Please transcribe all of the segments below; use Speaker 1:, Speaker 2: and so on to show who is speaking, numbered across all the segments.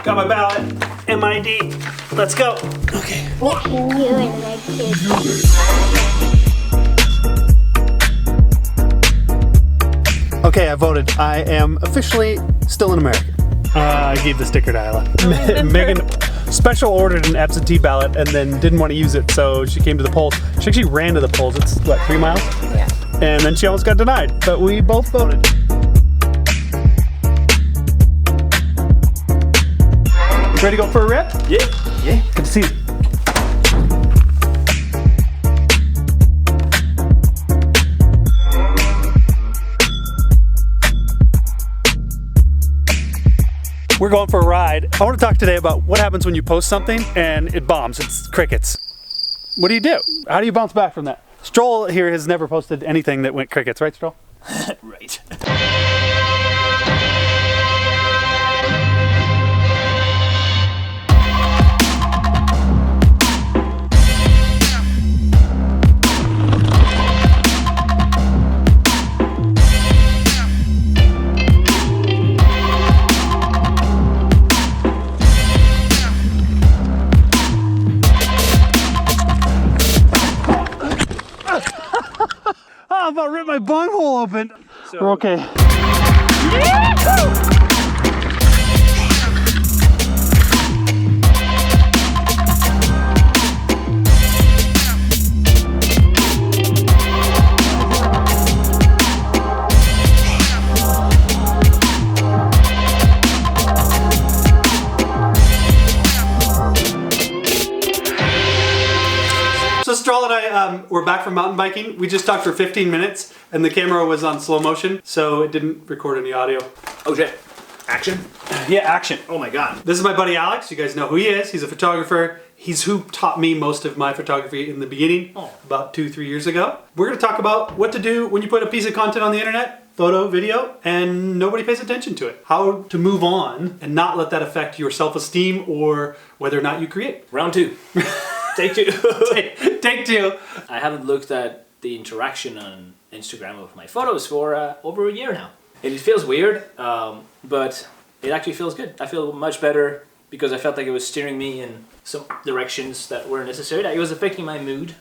Speaker 1: Got my ballot, MID. Let's go. Okay. Okay, I voted. I am officially still in America. I gave the sticker to Isla. Megan special ordered an absentee ballot and then didn't want to use it, so she came to the polls. She actually ran to the polls. It's what, 3 miles?
Speaker 2: Yeah.
Speaker 1: And then she almost got denied, but we both voted. Ready to go for a rip?
Speaker 3: Yeah. Yeah.
Speaker 1: Good to see you. We're going for a ride. I want to talk today about what happens when you post something and it bombs. It's crickets. What do you do? How do you bounce back from that? Strohl here has never posted anything that went crickets, right, Strohl?
Speaker 3: Right.
Speaker 1: I about ripped my bunghole open. So, we're okay. So Strohl and I, we're back from mountain biking. We just talked for 15 minutes and the camera was on slow motion, so it didn't record any audio.
Speaker 3: Oh shit. Action?
Speaker 1: Yeah, action.
Speaker 3: Oh my god.
Speaker 1: This is my buddy Alex. You guys know who he is. He's a photographer. He's who taught me most of my photography in the beginning, about 2-3 years ago. We're gonna talk about what to do when you put a piece of content on the internet, photo, video, and nobody pays attention to it. How to move on and not let that affect your self-esteem or whether or not you create.
Speaker 3: Round 2. Take 2.
Speaker 1: Take 2.
Speaker 3: I haven't looked at the interaction on Instagram of my photos for over a year now. And it feels weird, but it actually feels good. I feel much better because I felt like it was steering me in some directions that were necessary. Like it was affecting my mood.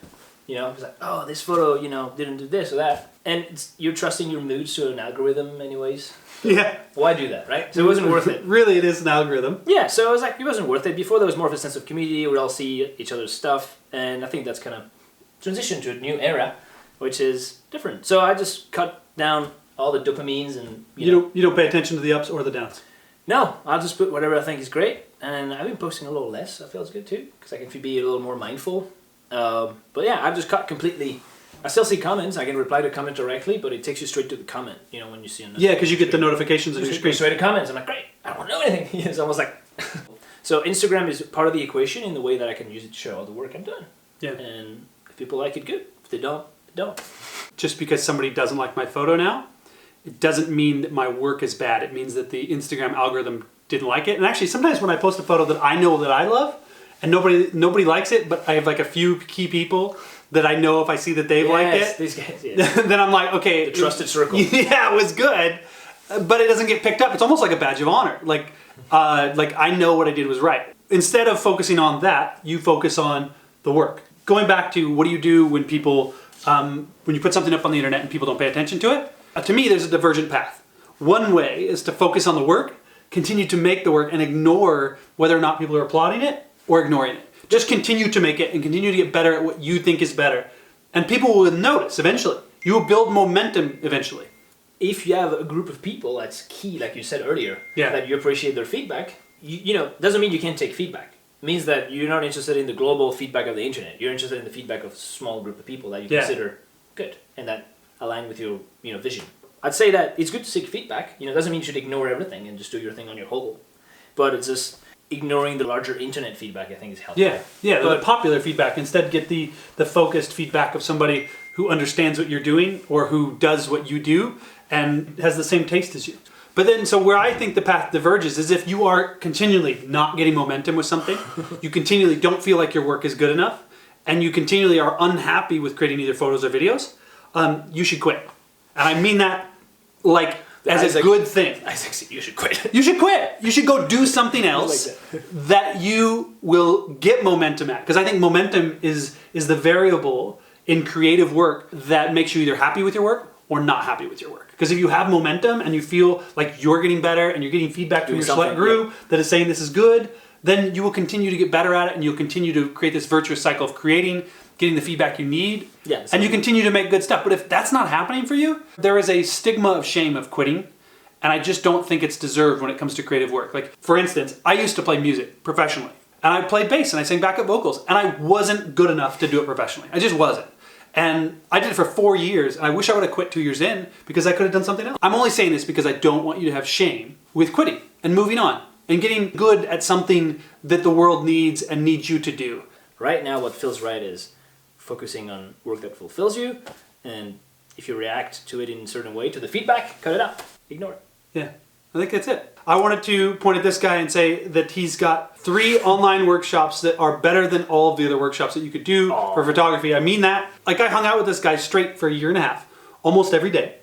Speaker 3: You know, it was like, oh, this photo, you know, didn't do this or that. And you're trusting your moods to an algorithm anyways.
Speaker 1: Yeah.
Speaker 3: Why do that, right? So it wasn't worth it.
Speaker 1: Really, it is an algorithm.
Speaker 3: Yeah, so it was like, it wasn't worth it. Before there was more of a sense of community, we'd all see each other's stuff, and I think that's kind of transitioned to a new era, which is different. So I just cut down all the dopamines and,
Speaker 1: you don't pay attention to the ups or the downs?
Speaker 3: No, I'll just put whatever I think is great, and I've been posting a little less, so it feels good too, because I can be a little more mindful. But yeah, I've just cut completely. I still see comments. I can reply to a comment directly, but it takes you straight to the comment, you know, when you see a
Speaker 1: Yeah, because you get the notifications on your screen.
Speaker 3: Straight to comments. I'm like, great, I don't want to know anything. It's almost like... So Instagram is part of the equation in the way that I can use it to show all the work I've done.
Speaker 1: Yeah.
Speaker 3: And if people like it, good. If they don't, they don't.
Speaker 1: Just because somebody doesn't like my photo now, it doesn't mean that my work is bad. It means that the Instagram algorithm didn't like it. And actually, sometimes when I post a photo that I know that I love, and nobody likes it, but I have like a few key people that I know if I see that they've liked it,
Speaker 3: these guys, yeah.
Speaker 1: then I'm like, okay.
Speaker 3: The trusted circle.
Speaker 1: Yeah, it was good, but it doesn't get picked up. It's almost like a badge of honor. Like I know what I did was right. Instead of focusing on that, you focus on the work. Going back to what do you do when people, when you put something up on the internet and people don't pay attention to it? To me, there's a divergent path. One way is to focus on the work, continue to make the work, and ignore whether or not people are applauding it or ignoring it. Just continue to make it and continue to get better at what you think is better. And people will notice eventually. You will build momentum eventually.
Speaker 3: If you have a group of people, that's key, like you said earlier,
Speaker 1: yeah.
Speaker 3: that you appreciate their feedback, you know, doesn't mean you can't take feedback. It means that you're not interested in the global feedback of the internet. You're interested in the feedback of a small group of people that you consider good and that align with your vision. I'd say that it's good to seek feedback. You know, it doesn't mean you should ignore everything and just do your thing on your whole. But it's just ignoring the larger internet feedback, I think, is helpful.
Speaker 1: Yeah, but the popular feedback. Instead, get the focused feedback of somebody who understands what you're doing or who does what you do and has the same taste as you. But then, so where I think the path diverges is if you are continually not getting momentum with something, you continually don't feel like your work is good enough, and you continually are unhappy with creating either photos or videos, you should quit. And I mean that like as a good thing.
Speaker 3: Isaac, you should quit.
Speaker 1: You should quit. You should go do something else that you will get momentum at. Because I think momentum is the variable in creative work that makes you either happy with your work or not happy with your work. Because if you have momentum and you feel like you're getting better and you're getting feedback from your select group that is saying this is good, then you will continue to get better at it and you'll continue to create this virtuous cycle of creating, getting the feedback you need, and you continue to make good stuff. But if that's not happening for you, there is a stigma of shame of quitting, and I just don't think it's deserved when it comes to creative work. Like, for instance, I used to play music professionally, and I played bass and I sang backup vocals, and I wasn't good enough to do it professionally. I just wasn't. And I did it for 4 years, and I wish I would have quit 2 years in because I could have done something else. I'm only saying this because I don't want you to have shame with quitting and moving on and getting good at something that the world needs and needs you to do.
Speaker 3: Right now, what feels right is focusing on work that fulfills you, and if you react to it in a certain way, to the feedback, cut it out. Ignore it.
Speaker 1: Yeah, I think that's it. I wanted to point at this guy and say that he's got 3 online workshops that are better than all of the other workshops that you could do for photography. I mean that. Like, I hung out with this guy straight for 1.5 years, almost every day.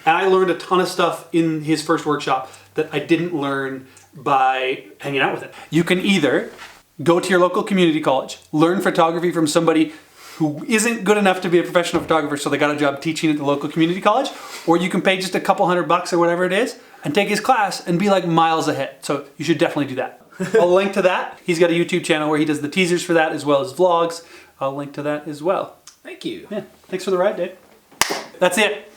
Speaker 1: And I learned a ton of stuff in his first workshop that I didn't learn by hanging out with him. You can either go to your local community college, learn photography from somebody who isn't good enough to be a professional photographer, so they got a job teaching at the local community college, or you can pay just a couple $100 or whatever it is and take his class and be like miles ahead. So you should definitely do that. I'll link to that. He's got a YouTube channel where he does the teasers for that as well as vlogs. I'll link to that as well.
Speaker 3: Thank you.
Speaker 1: Yeah, thanks for the ride, Dave. That's it.